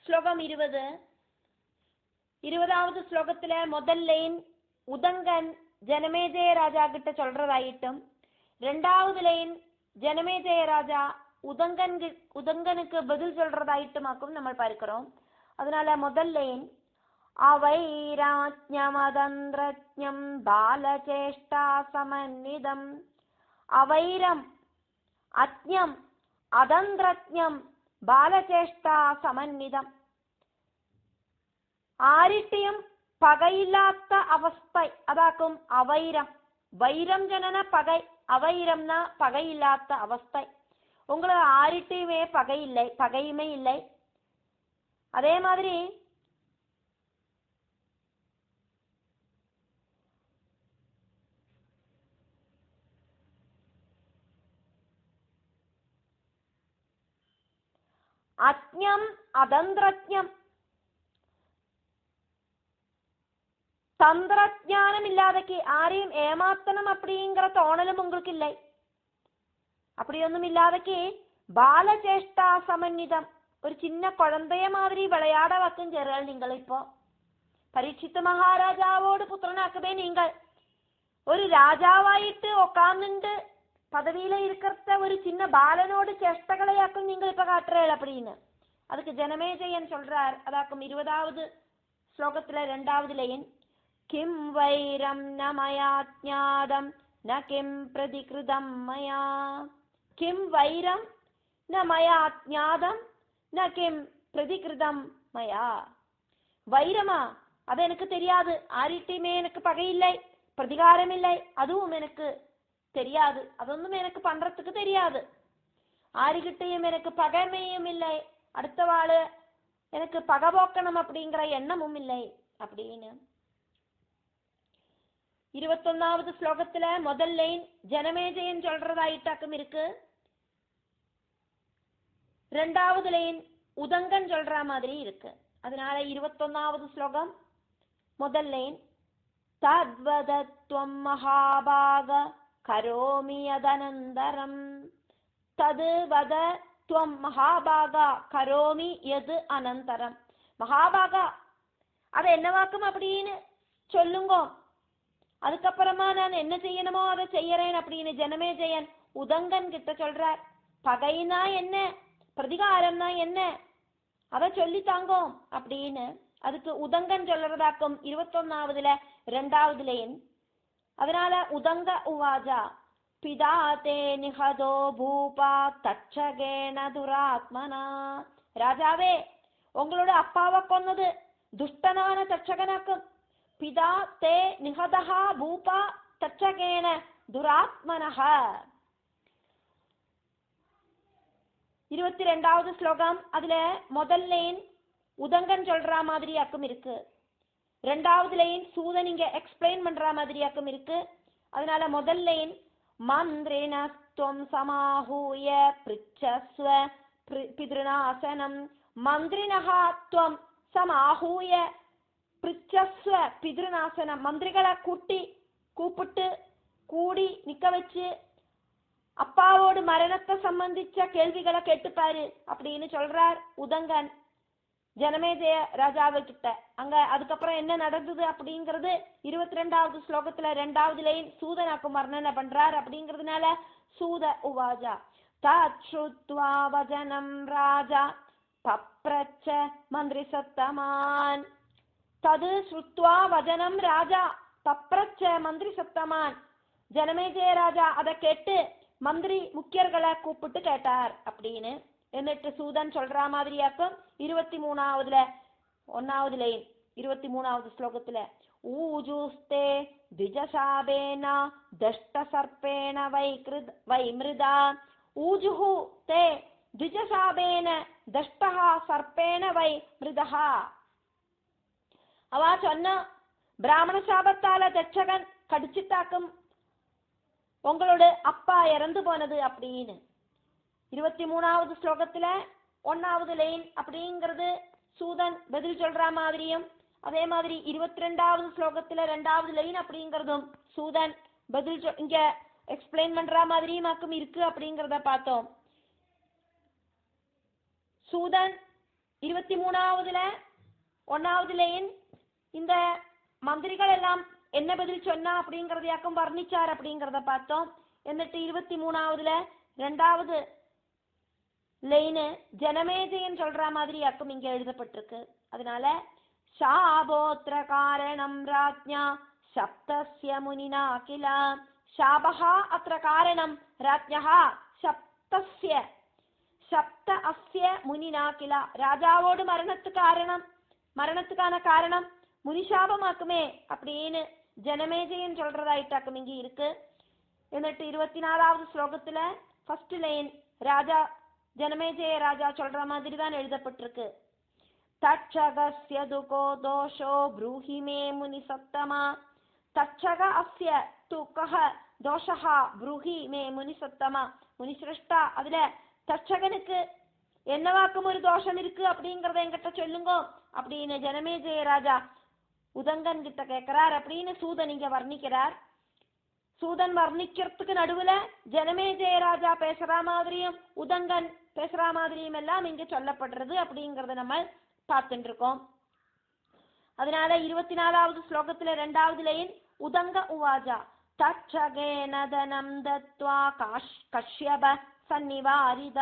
ஸ்லோகம் 20. 20வது ஸ்லோகத்துல முதல் லைன் உதங்கன் ஜனமேஜய ராஜா கிட்ட சொல்றதாயிட்டும், 2வது லைன் ஜனமேஜய ராஜா உதங்கனுக்கு பதில் சொல்றதாயிட்டுமாக்கும் நம்ம பார்க்கிறோம். அதனால முதல் லைன் அவைராஜ்ஞமதந்திரஜ்ஞம் பாலசேஷ்டா சமன்விதம். அவைரம் அஜ்ஞம் அதந்திரஜ்ஞம் பாலசேஷ்டா சமன்விதம். ആരിട്ടെയും പകയില്ലാത്ത അവസ്ഥ അതാക്കും അവൈരം. வைரம் ஜனன பகை, அவைரம்னா பகையில்லாத அவஸ்தை. உங்களுக்கு ஆரிட்டையுமே பகை இல்லை, பகையுமே இல்லை. அதே மாதிரி அஜ்ஞம் அதந்திரஜ்ஞம், தந்திரஜானம் இல்லாதக்கு ஆரையும் ஏமாத்தனம் அப்படிங்கிற தோணலும் உங்களுக்கு இல்லை. அப்படியொന്നും இல்லாதக்கு பாலச்சேஷ்டா சமன்விதம், ஒரு சின்ன குழந்தைய மாதிரி விளையாட வைக்கும் ചെറുകൾ. നിങ്ങൾ ഇപ്പോ പരീക്ഷിത് മഹാരാജാവോട് പുത്രനാക്കவே നിങ്ങൾ ഒരു രാജാവായിട്ട് ഉட்கார்ந்து பதவியில இருக்கிற ஒரு சின்ன பாலனோடு சேஷ்டகளையாக்கும் நீங்கள் இப்ப காட்டுறீங்க அப்படின்னு. அதுக்கு ஜனமேஜயன் சொல்றார். அதாக்கும் 20வது ஸ்லோகத்துல 2வது லைன் கிம் வைரம் ந மயா ஞாதம் ந கிம் பிரதிகிருதம் மயா. கிம் வைரம் ந மயா ஞாதம் ந கிம் பிரதிகிருதம் மயா. வைரமா, அது எனக்கு தெரியாது. ஆரிட்டையுமே எனக்கு பகையில்லை, பிரதிகாரம் இல்லை, அதுவும் எனக்கு தெரியாது. അതൊന്നും எனக்கு பண்றதுக்கு தெரியாது. ஆரிகிட்டையும் எனக்கு பகைமையும் இல்லை, அடுத்த வாழு எனக்கு பகை போக்கணும் அப்படிங்கிற எண்ணமும் இல்லை அப்படின்னு. 21வது ஸ்லோகத்துல முதல் லைன் ஜனமேஜயன் சொல்றதாயிட்டாக்கும் இருக்கு. 2வது லைன் உதங்கன் சொல்ற மாதிரி இருக்கு. அதனால 21வது ஸ்லோகம் முதல் லைன் தத்வதத்வம் மகாபாக கரோமி யதனந்தரம். தது வத துவம் மகாபாகா கரோமி யது அனந்தரம். மகாபாகா அதை என்னவாக்கும் அப்படின்னு சொல்லுங்க, அதுக்கப்புறமா நான் என்ன செய்யணுமோ அதை செய்யறேன் அப்படின்னு ஜனமேஜயன் உதங்கன் கிட்ட சொல்றார். பகைனா என்ன, பிரதிகாரம்னா என்ன, அதை சொல்லித்தாங்கோ அப்படின்னு. அதுக்கு உதங்கன் சொல்றதாக்கும் 21வதுல 2வது லைன். அதனால உதங்க உவாஜா பிதா தே நிஹதோ பூபா தட்சகேன துராத்மனா. ராஜாவே, உங்களோட அப்பாவை கொன்னது துஷ்டனான தட்சகனாக்கும். பிதா தே நிஹதஹா பூபா தட்சகேன துராத்மனஹ. 22வது ஸ்லோகம் அதுல முதல் லைன் உதங்கன் சொல்ற மாதிரியாக்கும் இருக்கு. 2வது லைன் சூதன் இங்க எக்ஸ்பிளைன் பண்ற மாதிரியாக்கும் இருக்கு. அதனால முதல் லைன் மந்திரிணஸ்துவம் சமாஹூய பிருச்சஸ்வ பித்ருநாசனம். மந்திரிணஹா த்வம் சமாஹூய பிருச்சஸ்வ பித்ருநாசனம். மந்திரிகளை கூப்பிட்டு கூடி நிக்க வச்சு அப்பாவோடு மரணத்தை சம்பந்திச்ச கேள்விகளை கேட்டுப்பாரு அப்படின்னு சொல்றார் உதங்கன் ஜனமேஜய ராஜாவை கிட்ட. அங்க அதுக்கப்புறம் என்ன நடந்தது அப்படிங்கிறது 22வது ஸ்லோகத்துல 2வது லைன் சூதனாக்கும் வர்ணனை பண்றார். அப்படிங்கிறதுனால சூத உவாஜா தச்ருத்வா வஜனம் ராஜா பப்ரச்ச மந்திரி சத்தமான். தது ஸ்ருத்வா வஜனம் ராஜா பப்ரச்ச மந்திரி சத்தமான். ஜனமேஜய ராஜா அதை கேட்டு மந்திரி முக்கியர்களை கூப்பிட்டு கேட்டார் அப்படின்னு. എന്നിട്ട് സൂതൻ சொல்ற மாதிரியாக்கும் 23வதுல 1வது லைன் 23வது ஸ்லோகத்துல ஊஜுஸ்தே த்விஜசாபேன தஷ்ட சர்ப்பேண வைமிருதா. ஊஜுஹு தே த்விஜசாபேன தஷ்டஹ சர்ப்பேண வைமிருதஹ. அவ சொன்ன பிராமண சாபத்தால தட்சகன் கடிச்சிட்டாக்கும் உங்களோட அப்பா இறந்து போனது அப்படின்னு. 23வது ஸ்லோகத்துல 1வது லைன் அப்படிங்கிறது சூதன் பதில் சொல்ற மாதிரியும், அதே மாதிரி 22வது ஸ்லோகத்துல 2வது லைன் அப்படிங்கிறதும் சூதன் பதில் இங்க எக்ஸ்பிளைன் பண்ற மாதிரியும் இருக்கு அப்படிங்கிறத பார்த்தோம். சூதன் 23வது 1வது லைன் இந்த மந்திரிகள் எல்லாம் என்ன பதில் சொன்னா அப்படிங்கறதையாக்கும் வர்ணிச்சார் அப்படிங்கறத பார்த்தோம். എന്നിട്ട് 23வது 2வது லைன் ஜனமேஜயன் சொல்ற மாதிரியாக்கும் இங்க எழுதப்பட்டிருக்கு. அதனால शाबोत्र कारणं राज्ञा सप्तस्य मुनिना किल शाबः अत्र कारणं राज्ञः सप्तस्य सप्त अस्य मुनिना किल ராஜாவோடு மரணத்துக்கான காரணம் முனிஷாபமாக்குமே அப்படின்னு ஜனமேஜயன் சொல்றதாயிட்டாக்கும் இங்க இருக்கு. എന്നിട്ട് 24வது ஸ்லோகத்துல ஃபர்ஸ்ட் லைன் ராஜா ஜனமேஜய ராஜா சொல்ற மாதிரி தான் எழுதப்பட்டிருக்கு. तक्षगस्य दुको दोषो ब्रूहि मे मुनिसत्तमा तक्षग अस्य तु कः दोषः ब्रूहि मे मुनिसत्तमा முனிசிரஷ்டா அதுல தட்சகனுக்கு என்னவாக்கும் ஒரு தோஷம் இருக்கு அப்படிங்கறத என்கிட்ட சொல்லுங்க அப்படின்னு ஜனமேஜய ராஜா உதங்கன் கிட்ட கேட்கிறார் அப்படின்னு சூதன் இங்க வர்ணிக்கிறார். சூதன் வர்ணிக்கிறதுக்கு நடுவுல ஜனமேஜய ராஜா பேசுற மாதிரியும் உதங்கன் பேசுற மாதிரியும் எல்லாம் இங்க சொல்லப்படுறது அப்படிங்கறத நம்ம பார்த்துட்டு இருக்கோம். அதனால 24வது ஸ்லோகத்துல 2வது லைன் உதங்க உவாஜா தட்சகேன தனம் தத்வா கஷ்யப சன்னிவாரித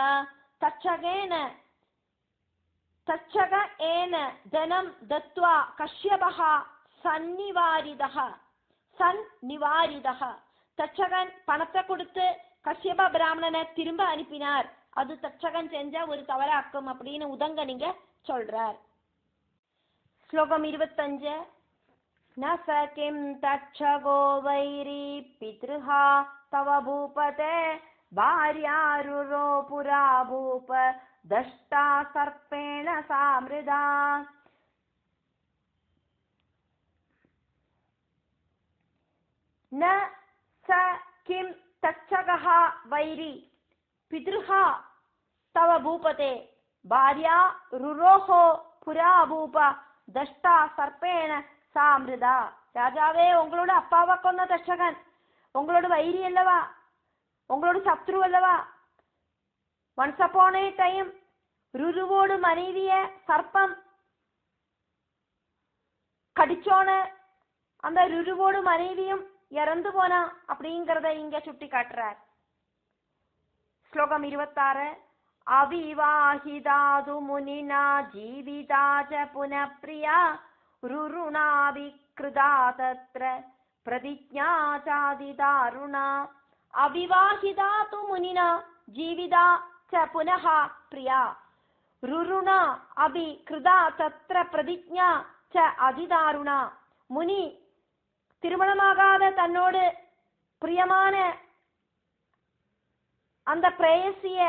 தட்சக ஏன தனம் தத்வா கஷ்யபஹ சன்னிவாரிதஹ தட்சகன் பணத்தை கொடுத்து கஷ்யப பிராமணனை திரும்ப அனுப்பினார். அது தட்சகன் செஞ்ச ஒரு தவறாக்கும் அப்படின்னு உதங்க நீங்க சொல்றார். ஸ்லோகம் 25 न स किं तक्षगो वैरी पितृहा तव भूपते भार्यारुरो पुरा भूप दष्टा सर्पेण सामृदा न स किं तक्षगः वैरी पितृहा तव भूपते भार्या रुरोहो पुरा भूप दष्टा सर्पेण சாமிருதா ராஜாவே உங்களோட அப்பாவை கொன்ன தட்சகன் உங்களோட வைரி அல்லவா, உங்களோட சத்ரு அல்லவா. ஒன்ஸ் அப்பான் ஏ டைம் ருருவோடு மனைவிய சர்ப்பம் கடிச்சோன அந்த ருருவோடு மனைவியும் இறந்து போனா அப்படிங்கறத இங்க சுட்டி காட்டுறார். ஸ்லோகம் 26 அவிவாஹிதாது முனினா ஜீவிதாஜ புனப்ரியா रुरुणा विकृता तत्र प्रतिज्ञा चादिदारुणा अविवाहिता तु मुनिना जीविता च पुनः प्रिया रुरुणा अभिकृता तत्र प्रतिज्ञा च அதிதாருணா. முனி திருமணமாகாத தன்னோடு பிரியமான அந்த பிரேயசிய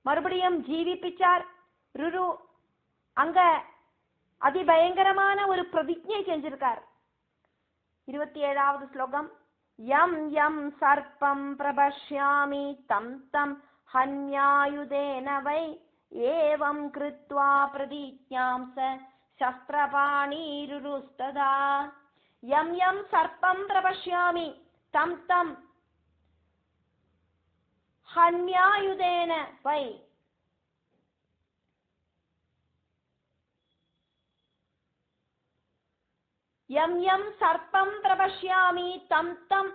மறுபடியும் ஜீவிப்பிச்சார். ருரு அங்க அதிபயங்கரமான ஒரு பிரதிஜ்ஞை செஞ்சிருக்கார். 27வது ஸ்லோகம் யம் யம் சர்ப்பம் பிரபஷ்யாமி தம் தம் ஹன்யாயுதேன வை ஏவம் கிருத்வா பிரதிஜ்ஞாம் ச சஸ்திரபாணிருருஸ்ததா. யம் யம் சர்ப்பம் பிரபஷ்யாமி தம் தம் ஹன்யாயுதேன வை யம் யம் சர்ப்பம் பிரபஷ்யாமி தம் தம்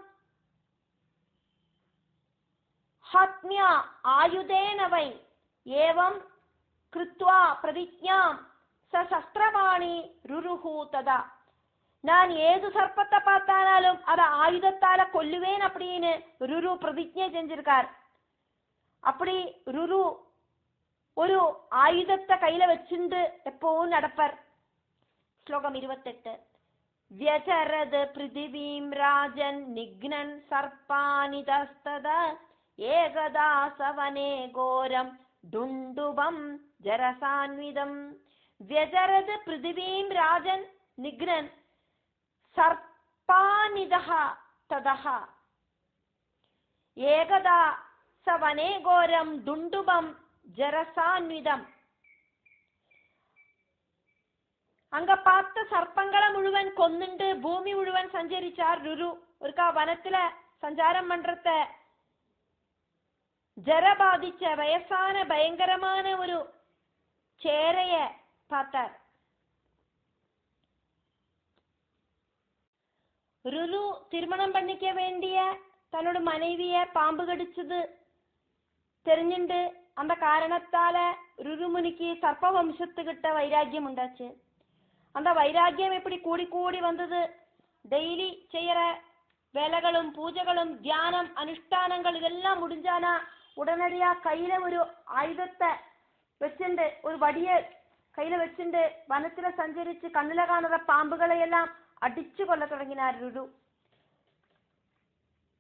ஹத்ம்யா ஆயுதேன வை ஏவம் கிருத்வா பிரதிஜ்ஞாம் ச சஸ்திரபாணி ருருஹு ததா. நான் ஏது சர்ப்பத்தை பார்த்தாலும் அதை ஆயுதத்தால கொல்லுவேன் அப்படின்னு ருரு பிரதிஜ்ஞை செஞ்சிருக்கார். அப்படி ருரு ஒரு ஆயுதத்தை கையில வச்சுண்டு எப்பவும் நடப்பர். ஸ்லோகம் 28 व्यचरद पृथिवीं राजन् निघ्नन् सर्पानितस्तद एकदा सवने घोरं दुण्डुभं जरसान्विदम्. व्यचरद पृथिवीं राजन् निघ्नन् सर्पानितः तदः एकदा सवने घोरं दुण्डुभं जरसान्विदम्. அங்க பார்த்த சர்ப்பங்களை முழுவன் கொன்னுண்டு பூமி முழுவன் சஞ்சரிச்சார் ருரு. ஒருக்கா வனத்துல சஞ்சாரம் பண்றத ஜர பாதிச்ச வயசான பயங்கரமான ஒரு சேரைய பார்த்தார். ருரு திருமணம் பண்ணிக்க வேண்டிய தன்னோட மனைவிய பாம்பு கடிச்சது தெரிஞ்சுண்டு அந்த காரணத்தால ருருமுனிக்கு சர்ப்ப வம்சத்துக்கிட்ட வைராக்கியம் உண்டாச்சு. அந்த வைராக்கியம் எப்படி கூடி கூடி வந்தது. டெய்லி செய்யற வேலைகளும் பூஜைகளும் தியானம் அனுஷ்டானங்கள் இதெல்லாம் முடிஞ்சானா உடனடியா கையில ஒரு ஆயுதத்தை வச்சுண்டு ஒரு வடிய கையில வச்சுண்டு வனத்துல சஞ்சரிச்சு கண்ணுல காணுற பாம்புகளை எல்லாம் அடிச்சு கொல்ல தொடங்கினார் ருரு.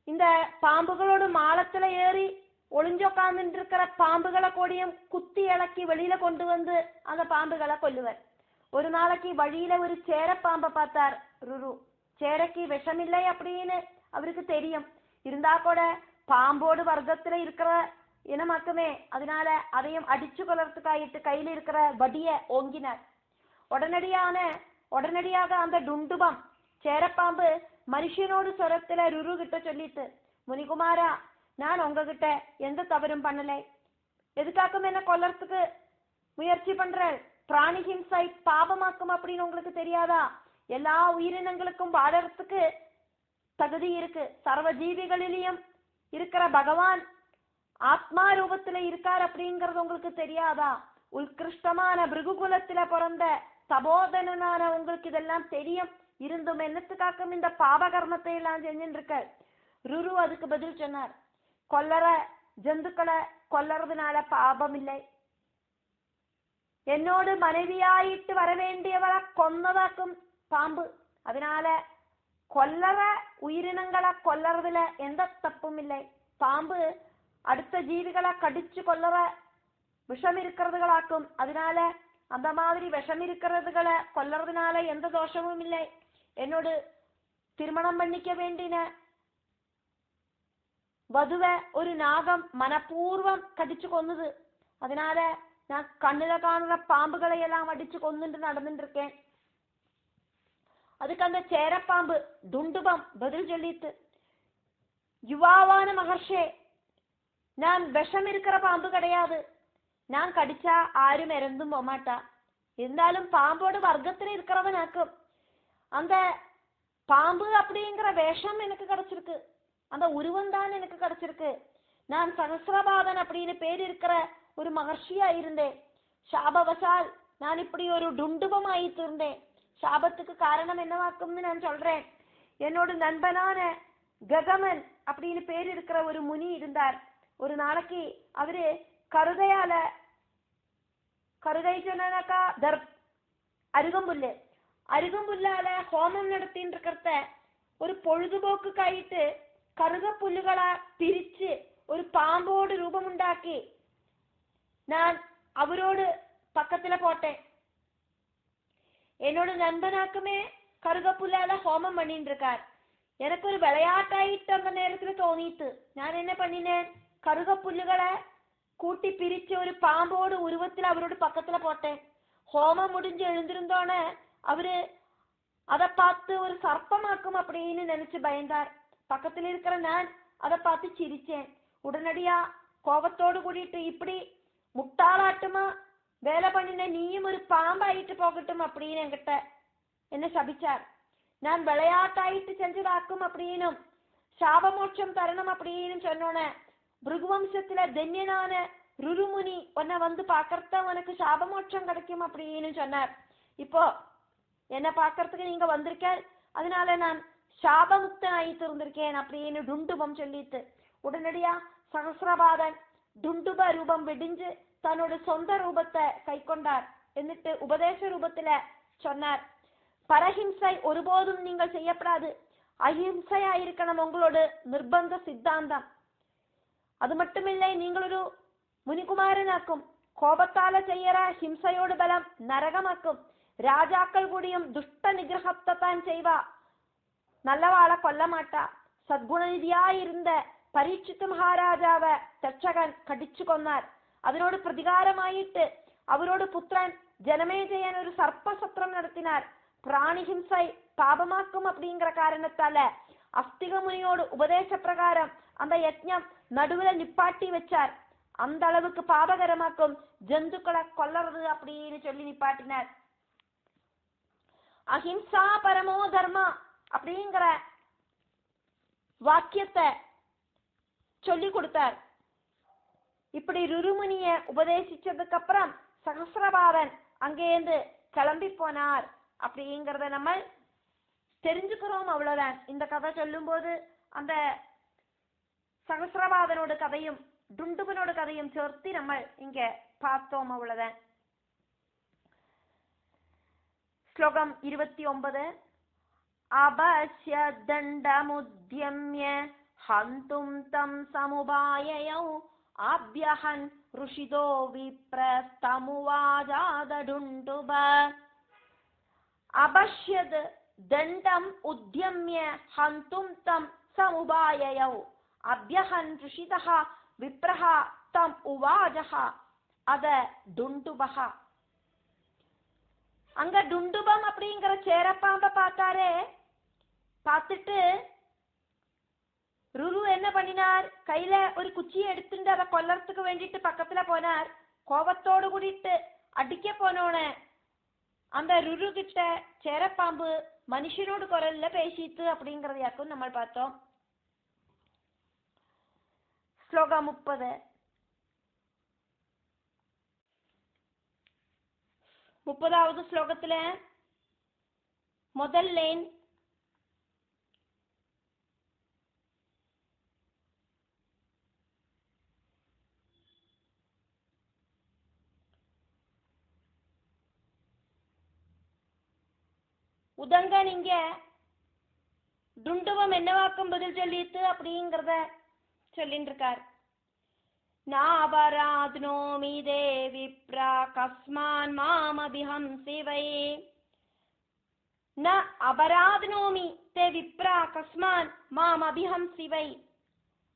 இந்த பாம்புகளோட மாளத்துல ஏறி ஒளிஞ்சொக்காந்துட்டு இருக்கிற பாம்புகளை கூடியும் குத்தி இളக்கி வெளியில கொண்டு வந்து அந்த பாம்புகளை கொல்லுவர். ஒரு நாளைக்கு வழியில ஒரு சேரப்பாம்பை பார்த்தார் ருரு. சேரைக்கு விஷமில்லை அப்படின்னு அவருக்கு தெரியும். இருந்தா கூட பாம்போடு வர்க்கத்துல இருக்கிற இனமாக்குமே, அதனால அதையும் அடிச்சு கொள்ளறதுக்காயிட்டு கையில இருக்கிற வடிய ஓங்கினார். உடனடியாக அந்த டுண்டுபம் சேரப்பாம்பு மனுஷனோடு சொரத்துல ருரு கிட்ட சொல்லிட்டு, முனிகுமாரா, நான் உங்ககிட்ட எந்த தவறும் பண்ணலை, எதுக்காக்கும் என்ன கொல்லறதுக்கு முயற்சி பண்ற, பிராணி ஹிம்சை பாபமாக்கும் அப்படின்னு உங்களுக்கு தெரியாதா? எல்லா உயிரினங்களுக்கும் வாழறதுக்கு தகுதி இருக்கு. சர்வ ஜீவிகளிலையும் இருக்கிற பகவான் ஆத்மா ரூபத்துல இருக்கார் அப்படிங்கறது உங்களுக்கு தெரியாதா? உத்கிருஷ்டமான பிருகுகுலத்துல பிறந்த தபோதனான உங்களுக்கு இதெல்லாம் தெரியும். இருந்தும் என்னத்துக்காக்கும் இந்த பாபகர்மத்தை எல்லாம் செஞ்சுட்டு இருக்க? ருரு அதுக்கு பதில் சொன்னார், கொல்லற ஜந்துக்களை கொல்லறதுனால பாபம் இல்லை. என்னோடு மனைவியாயிட்டு வர வேண்டியவரை கொன்னதாக்கும் பாம்பு. அதனால கொல்லற உயிரினங்களை கொல்லறதுல எந்த தப்பும் இல்லை. பாம்பு அடுத்த ஜீவிகளை கடிச்சு கொல்லற விஷம் இருக்கிறதுகளாக்கும். அதனால அந்த மாதிரி விஷம் இருக்கிறதுகளை கொல்லறதுனால எந்த தோஷமும் இல்லை. என்னோடு திருமணம் பண்ணிக்க வேண்டின வதுவ ஒரு நாகம் மனப்பூர்வம் கடிச்சு கொன்னுது. அதனால நான் கண்ணுல காணுற பாம்புகளை எல்லாம் அடிச்சு கொன்னுட்டு நடந்துட்டு இருக்கேன். அதுக்கு அந்த சேரப்பாம்பு டுண்டுபம் பதில் சொல்லிட்டு, யுவாவான மகர்ஷே, நான் விஷம் இருக்கிற பாம்பு கிடையாது. நான் கடிச்சா ஆரும் இறந்தும் போமாட்டா. இருந்தாலும் பாம்போட வர்க்கத்துல இருக்கிறவனாக்கும். அந்த பாம்பு அப்படிங்கிற வேஷம் எனக்கு கிடைச்சிருக்கு, அந்த உருவம் தான் எனக்கு கிடைச்சிருக்கு. நான் சகசிரபாதன் அப்படின்னு பேர் இருக்கிற ஒரு மகர்ஷியா இருந்தேன். சாபவசால் நான் இப்படி ஒரு டுண்டுபம் ஆயிட்டு இருந்தேன். சாபத்துக்கு காரணம் என்னவாக்கும்னு நான் சொல்றேன். என்னோட நண்பனான ககமன் அப்படின்னு பேர் இருக்கிற ஒரு முனி இருந்தார். ஒரு நாளைக்கு அவரு கருகை சொன்னாக்கா அருகம்புல்லால ஹோமம் நடத்தின்னு இருக்கிறத ஒரு பொழுதுபோக்குக்காயிட்டு கருக புல்லுகளா பிரிச்சு ஒரு பாம்போடு ரூபம் உண்டாக்கி நான் அவரோடு பக்கத்துல போட்டேன். என்னோட நண்பனாக்குமே கருகப்புல்லால ஹோமம் பண்ணிட்டு இருக்கார். எனக்கு ஒரு விளையாட்டாயிட்டு அந்த நேரத்துல தோணிட்டு நான் என்ன பண்ணினேன், கருக புல்லுகளை கூட்டி பிரிச்சு ஒரு பாம்போடு உருவத்துல அவரோட பக்கத்துல போட்டேன். ஹோமம் முடிஞ்சு எழுந்திருந்தோன்னு அவரு அதை பார்த்து ஒரு சர்ப்பமாக்கும் அப்படின்னு நினைச்சு பயந்தார். பக்கத்துல இருக்கிற நான் அதை பார்த்து சிரிச்சேன். உடனடியா கோபத்தோடு கூட்டிட்டு, இப்படி முட்டாளாட்டுமா வேலை பண்ணின நீயும் ஒரு பாம்பாயிட்டு போகட்டும் அப்படின்னு என்கிட்ட என்ன சபிச்சார். நான் விளையாட்டாயிட்டு செஞ்சதாக்கும் அப்படின்னும் சாபமோட்சம் தரணும் அப்படின்னு சொன்னோன்னே, பிருகுவம்சத்துல தன்யனான ருருமுனி உன்னை வந்து பாக்கறத உனக்கு சாபமோட்சம் கிடைக்கும் அப்படின்னு சொன்னார். இப்போ என்ன பாக்கறதுக்கு நீங்க வந்திருக்க, அதனால நான் சாபமுக்தன் ஆயிட்டு இருந்திருக்கேன் அப்படின்னு டுண்டுபம் சொல்லிட்டு உடனடியா சகசிரபாதன் டுண்டுப ரூபம் வெடிஞ்சு தன்னோட சொந்த ரூபத்தை கை கொண்டார். എന്നിട്ട് உபதேச ரூபத்துல சொன்னார், பரஹிம்சை ஒருபோதும் நீங்கள் செய்யப்படாது. அஹிம்சையாயிருக்கணும் உங்களோட நிர்பந்த சித்தாந்தம். அது மட்டுமில்லை, நீங்களொரு മുനികുമാരനാക്കും. കോപത്താല ചെയ്യറ ഹിംസയോട് ബലം നരകമാക്കും. രാജാക്കൾ കൂടിയും ദുഷ്ടനിഗ്രഹത്തെ താൻ ചെയ്വ നല്ലവാളെ കൊല്ലമാട്ട. സദ്ഗുണനിധിയായിരുന്ന പരീക്ഷിത് മഹാരാജാവ് തക്ഷകൻ കടിച്ചു കൊന്നാർ. അതിനോട് പ്രതികാരമായിട്ട് അവരോട് പുത്രൻ ജനമേജയൻ ഒരു സർപ്പസത്രം നടത്തിനാർ. പ്രാണിഹിംസை പാപമാക്കും அப்படிங்கிற காரணத்தால அஸ்திக முனியோடு உபதேச பிரகாரம் அந்த யஜ்ஞம் நடுவுல நிப்பாட்டி வச்சார். அந்த அளவுக்கு பாபகரமாக்கும் ஜந்துக்களை கொல்லறது அப்படின்னு சொல்லி நிப்பாட்டினார். அஹிம்சா பரமோ தர்மா அப்படிங்கிற வாக்கியத்தை சொல்லி கொடுத்தார். இப்படி ருருமுனிய உபதேசிச்சதுக்கு அப்புறம் சகசிரபாதன் அங்கேருந்து கிளம்பி போனார் அப்படிங்கிறத நம்ம தெரிஞ்சுக்கிறோம். அவ்வளவுதான். இந்த கதை சொல்லும் போது அந்த சகசிரபாதனோட கதையும் டுண்டுபனோட கதையும் சேர்த்து நம்ம இங்க பார்த்தோம். அவ்வளவுதான். ஸ்லோகம் 29. அபஸ்ய தண்டமுத்யம்ய ஹந்தும் தம் சமுபாயயௌ அப்யஹன் ருஷிதோ விப்ரஸ்தமுவாஜாதடுண்டுப. அபஷ்யத் தண்டம் உத்யம்ய ஹந்தும் தம் சமுபாயயௌ அப்யஹன் ருஷிதஹ விப்ரஹ தம் உவாஜஹ அத டுண்டுபஹ. அங்க டுண்டுபம் அப்படிங்கிற சேரப்பாம்ப பார்த்தாரே. பார்த்துட்டு ருரு என்ன பண்ணினார்? கையில ஒரு குச்சியை எடுத்துட்டு அதை கொல்லறதுக்கு வேண்டிட்டு பக்கத்துல போனார். கோபத்தோடு கூடிட்டு அடிக்க போனோன அந்த ருரு கிட்ட சேரப்பாம்பு மனுஷனோடு குரல்ல பேசிட்டு அப்படிங்கறதையாக்கும் நம்ம பார்த்தோம். ஸ்லோகம் 30. 30வது ஸ்லோகத்துல முதல் லைன் உதங்கன் இங்க டுண்டுவம் என்னவாக்கும் பதில் சொல்லிட்டு அப்படிங்கிறத சொல்லிட்டு இருக்கார். நாபராத்னோமி தேவிப்ரா கஸ்மான் மாமபிஹம்சி வை. ந அபராத்னோமி தே விப்ரா கஸ்மான் மாமபிஹம்சி வை.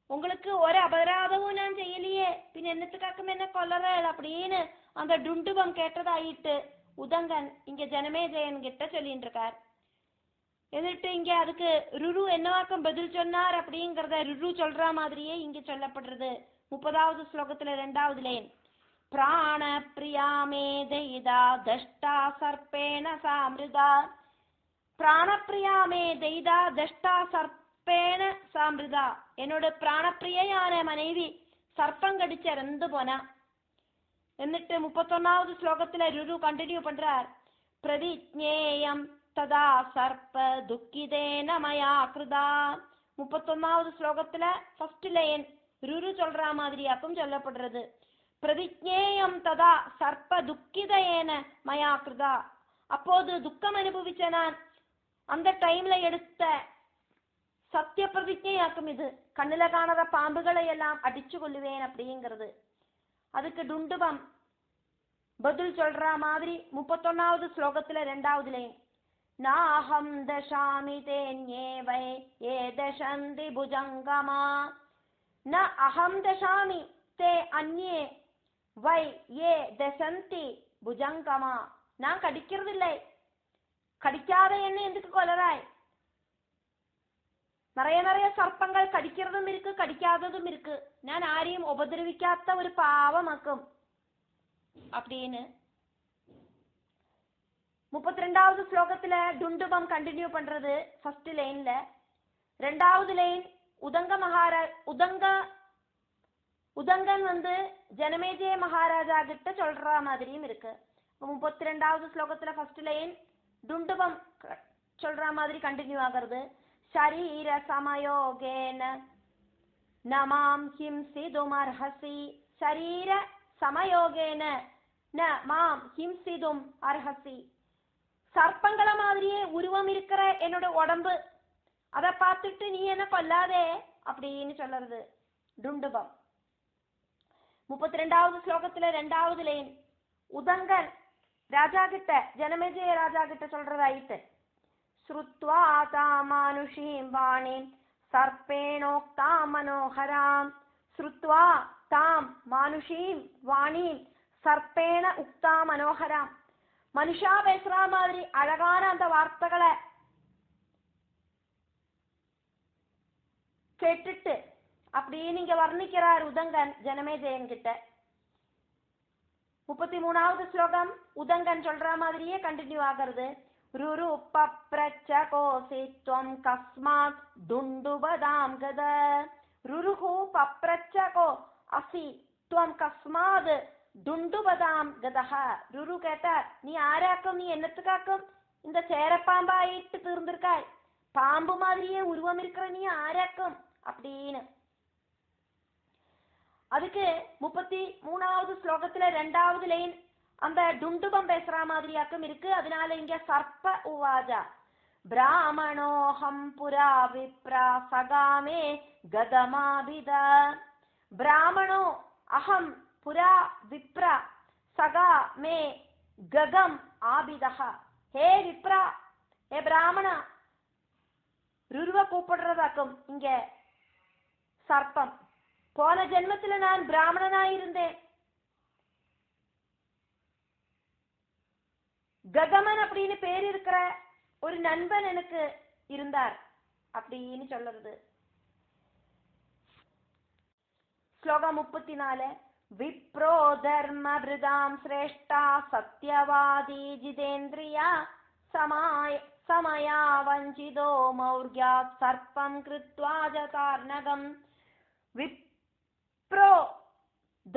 உங்களுக்கு ஒரு அபராதமும் நான் செய்யலையே, பின் என்னத்துக்காக்கும் என்ன கொல்லறல் அப்படின்னு அந்த டுண்டுவம் கேட்டதாயிட்டு உதங்கன் இங்க ஜனமேஜயன் கிட்ட சொல்லிட்டு இருக்கார். எதிர்த்து இங்க அதுக்கு ருரு என்னவாக்கம் பதில் சொன்னார் அப்படிங்கறத ருரு சொல்ற மாதிரியே இங்க சொல்லப்படுறது. 30வது ஸ்லோகத்துல 2வது லைன். பிராண பிரியாமே தெய்தா தஷ்டா சர்ப்பேண சாமிருதா. பிராணப்பிரியாமே தெய்தா தஷ்டா சர்ப்பேண சாமிருதா. என்னோட பிராணப்பிரியான மனைவி சர்ப்பம் கடிச்சு இறந்து போனா. എന്നിട്ട് 31வது ஸ்லோகத்துல ருரு கண்டினியூ பண்றார். பிரதிஜ்ஞேயம் ததா சர்ப்ப துக்கிதேன மயா கிருதா. 31வது ஸ்லோகத்துல ஃபர்ஸ்ட் லைன் ருரு சொல்ற மாதிரியாக்கும் சொல்லப்படுறது. பிரதிஜ்ஞேயம் ததா சர்ப்ப துக்கிதேன மயா கிருதா. அப்போது துக்கம் அனுபவிச்ச நான் அந்த டைம்ல எடுத்த சத்திய பிரதிஜ்ஞையாக்கும் இது. கண்ணுல காணாத பாம்புகளை எல்லாம் அடிச்சு கொள்ளுவேன் அப்படிங்கிறது. அதுக்கு டுண்டுபம் பதில் சொல்ற மாதிரி 31வது ஸ்லோகத்துல 2வது லைன். நாஹம் தசாமி தேன்யேவை ஏ தசந்தி புஜங்கமா. ந அஹம் தசாமி தே அன்யே வை ஏ தசந்தி புஜங்கமா. நான் கடிக்கிறது இல்லை, கடிக்காத என்ன எதுக்கு கொல்லறாய்? நிறைய சர்ப்பங்கள் கடிக்கிறதும் இருக்கு, கடிக்காததும் இருக்கு. ഞാൻ ആരെയും ഉപദ്രവിക്കാത്ത ഒരു പാവമാക്കും அப்படின்னு 32வது ஸ்லோகத்துல டுண்டுபம் கண்டினியூ பண்றது ஃபர்ஸ்ட் லைன்ல. 2வது லைன் உதங்கன் வந்து ஜனமேஜய மகாராஜா கிட்ட சொல்ற மாதிரியும் இருக்கு. 32வது ஸ்லோகத்துல ஃபர்ஸ்ட் லைன் டுண்டுபம் சொல்ற மாதிரி கண்டினியூ ஆகிறது. ஷரீர சமயோகேன நமாம் ஹிம்சிதுமர்ஹசி. ஷரீர சமயோகேன ந மாம் ஹிம்சிதும் அர்ஹசி. சர்ப்பங்கள மாதிரியே உருவம் இருக்கிற என்னோட உடம்பு, அதை பார்த்துட்டு நீ என்ன கொல்லாதே அப்படின்னு சொல்றது டுண்டுபம். 32வது ஸ்லோகத்துல 2வது லைன் உதங்கன் ராஜா கிட்ட ஜனமேஜய ராஜா கிட்ட சொல்றதாயிட்டு. ஸ்ருத்வா தாமானுஷீம் வாணிம் சர்ப்பேணோக்தா மனோகராம். ஸ்ருத்வா தாம் மானுஷீம் வாணிம் சர்ப்பேண உக்தா மனோகராம். மனுஷா பேசுற மாதிரி அழகான அந்த வார்த்தைகளை கேட்டுட்டு அப்படின்னு இங்க வர்ணிக்கிறார் உதங்கன் ஜனமேஜயன் கிட்ட. 33வது ஸ்லோகம் உதங்கன் சொல்ற மாதிரியே கண்டினியூ ஆகிறது. ருரு பப்ரச்ச கோசித்வம் கஸ்மாத் துண்டுபதாம் கத. ருருஹு பப்ரச்ச கோ அசி துவம் கஸ்மாத் துண்டுபதாம் கதஹ. ருரு கேட்டார், நீ ஆராக்கும், நீ என்னத்துக்காக்கும் இந்த சேரப்பாம்பாயிட்டு தீர்ந்திருக்காய், பாம்பு மாதிரியே உருவம் இருக்கிற நீ ஆராக்கும் அப்படின்னு. அதுக்கு 33வது ஸ்லோகத்துல 2வது லைன் அந்த டுண்டுபம் பேசுற மாதிரியாக்கும் இருக்கு. அதனால இங்க சர்ப்ப உவாஜா பிராமணோஹம் புரா விப்ரா சகாமே கதமாபித. பிராமணோ அகம் புரா விப்ரா சகா மே ககம் ஆபிதஹ. ஹே விப்ரா, ஹே பிராமணா, ருருவ கூப்பிடுறதாக்கும் இங்க சர்ப்பம். போன ஜென்மத்துல நான் பிராமணனாயிருந்தேன், ககமன் அப்படின்னு பேர் இருக்கிற ஒரு நண்பன் எனக்கு இருந்தார் அப்படின்னு சொல்றது. ஸ்லோகம் 34. விப்ரோ தர்ம பிருதாம் சிரேஷ்டா சத்யவாதி ஜிதேந்திரியா சமயா வஞ்சிதோ மௌர்யாத் சர்ப்பம் கிருத்வா ஜதார்ணகம். விப்ரோ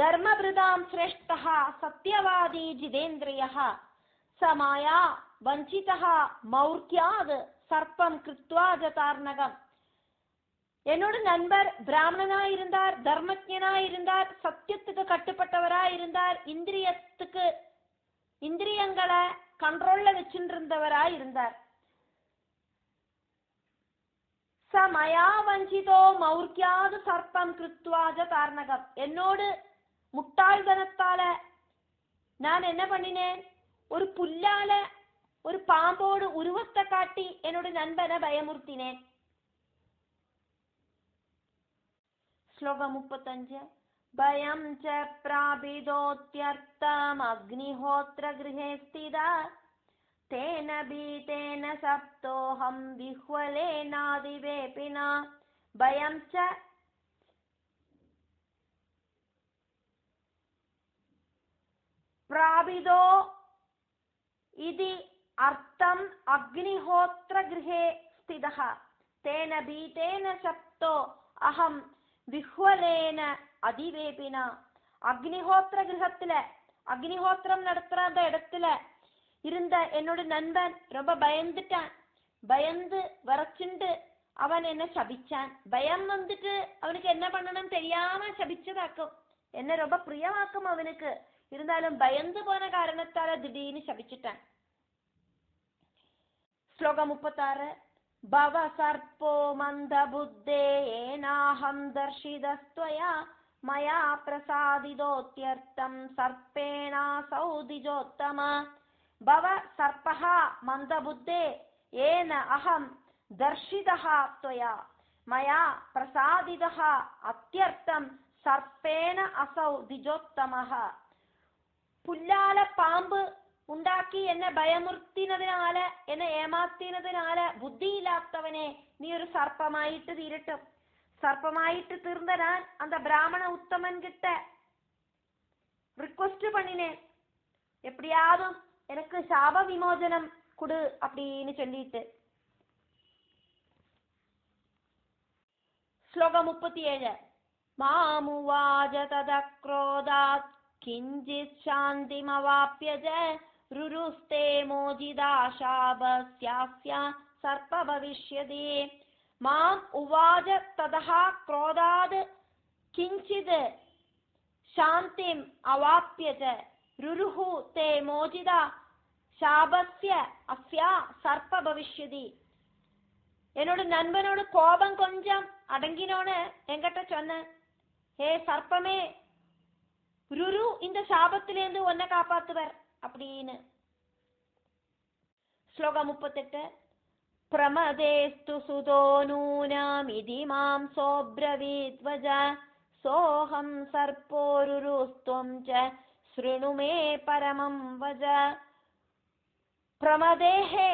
தர்மபிருதாம் சிரேஷ்டः சத்யவாதி ஜிதேந்திரியः சமாயா வஞ்சிதः மௌர்யாத் சர்ப்பம் கிருத்வா ஜதார்ணகம். என்னோட நண்பர் பிராமணனா இருந்தார், தர்மஜனா இருந்தார், சத்தியத்துக்கு கட்டுப்பட்டவரா இருந்தார், இந்திரியங்களை கண்ட்ரோல்ல வச்சுட்டு இருந்தவரா இருந்தார். சமயா வஞ்சிதோ மௌர்யாத் சர்ப்பம் கிருத்வா ஜதார்ணகம். என்னோடு முட்டாள்தனத்தால நான் என்ன பண்ணினேன், ஒரு புல்லால ஒரு பாம்போடு உருவத்தை காட்டி என்னோட நண்பனை பயமுறுத்தினேன். ஸ்லோகம் 35. பயம் ச பிராபிதோத்யர்த்தம் அக்னிஹோத்ர கிருஹே ஸ்திதா தேன பீதேன சப்தோஹம் விஹ்வலேனாதிவேபினா. பயம் ச பிராபிதோ இதி அர்த்தம் அக்னிஹோத்ர கிருஹே ஸ்திதः தேன பீதேன சப்தோ அஹம் விஹ்வலேன அதிவேபினா. அக்னிஹோத்ர கிரகத்துல அக்னிஹோத்திரம் நடத்துற அந்த இடத்துல இருந்த என்னோட நண்பன் ரொம்ப பயந்துட்டான். பயந்து வரச்சுண்டு அவன் என்ன சபிச்சான். பயம் வந்துட்டு அவனுக்கு என்ன பண்ணணும் தெரியாம சபிச்சதாக்கும். என்ன ரொம்ப பிரியமாக்கும் அவனுக்கு, இருந்தாலும் பயந்து போன காரணத்தால திடீர்னு சபிச்சுட்டான். ஸ்லோகம் 36. பவ சர்ப்போ மந்த புத்தே ஏனாஹம் தர்ஷிதஸ்த்வயா மயா பிரசாதிதோத்யர்த்தம் சர்ப்பேணாசௌ திஜோத்தமா. பவ சர்ப்பஹ மந்த புத்தே ஏன அஹம் தர்ஷிதஹ த்வயா மயா பிரசாதிதஹ அத்யர்த்தம் சர்ப்பேண அசௌ திஜோத்தமஹ. പുല്ലാല പാമ്പ് ഉണ്ടാക്കി എന്നെ ഭയമുറുത്തിനതിനാല് എന്നെ ഏമാത്തിനതിനാല് ബുദ്ധിയില്ലാത്തവനെ നീ ഒരു സർപ്പമായിട്ട് തീരട്ടും. സർപ്പമായിട്ട് തീർന്ന ഞാൻ அந்த பிராமண உத்தமன் கிட்ட ரிக்வெஸ்ட் பண்ணினேன், எப்படியாவது எனக்கு சாப விமோசனம் கொடு அப்படின்னு சொல்லிட்டு. ஸ்லோகம் 37. மாமுவாஜ ததக்ரோதாத் கிஞ்சித் சாந்திமவாப்ய ஜ ருருஸ்தே மோஜிதா சாபஸ்யாஸ்ய சர்ப்ப பவிஷ்யதி. மாம் உவாஜ ததஹா க்ரோதாத் கிஞ்சித் சாந்திம் அவாப்ய ஜ ருருஹு தே மோஜிதா சாபஸ்ய அஸ்யா சர்ப்ப பவிஷ்யதி. என்னோட நண்பனோட கோபம் கொஞ்சம் அடங்கினோன்னு என்கிட்ட சொன்ன, ஹே சர்ப்பமே, ருரு இந்த சாபத்திலேருந்து உன்னை காப்பாத்துவர் அப்படின்னு. ஸ்லோகம் 38. பிரமதேஸ்து சுதோ நூனமிதி மாம் சோப்ரவீத்வஜ சோஹம் சர்ப்போ ருருஸ்த்வம் ச ஸ்ருணு மே பரமம் வஜ. பிரமதேஹே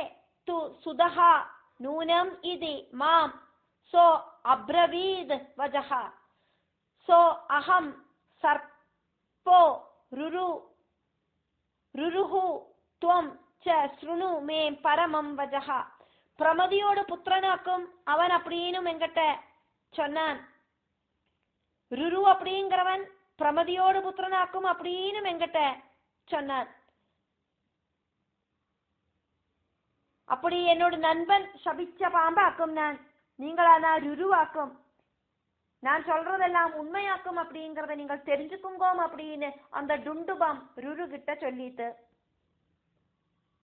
து சுதஹ நூனம் இதி மாம் சோ அப்ரவீத் வஜஹ சோ அகம் சர்ப்போ ருருஹு துவம் ச ஸ்ருணு மே பரமம் வஜஹா. பிரமதியோட புத்திரனாக்கும் அவன் அப்படின்னு என்கிட்ட சொன்னான். ருரு அப்படிங்கிறவன் பிரமதியோட புத்திரனாக்கும் அப்படின்னு என்கிட்ட சொன்னான். அப்படி என்னோட நண்பன் சபிச்ச பாம்பாக்கும் நான், நீங்களானா ருருவாக்கும், நான் சொல்றதெல்லாம் உண்மையாக்கும் அப்படிங்கறத நீங்கள் தெரிஞ்சுக்குங்கோம் அப்படின்னு அந்த டுண்டுபாம் ருரு கிட்ட சொல்லிட்டு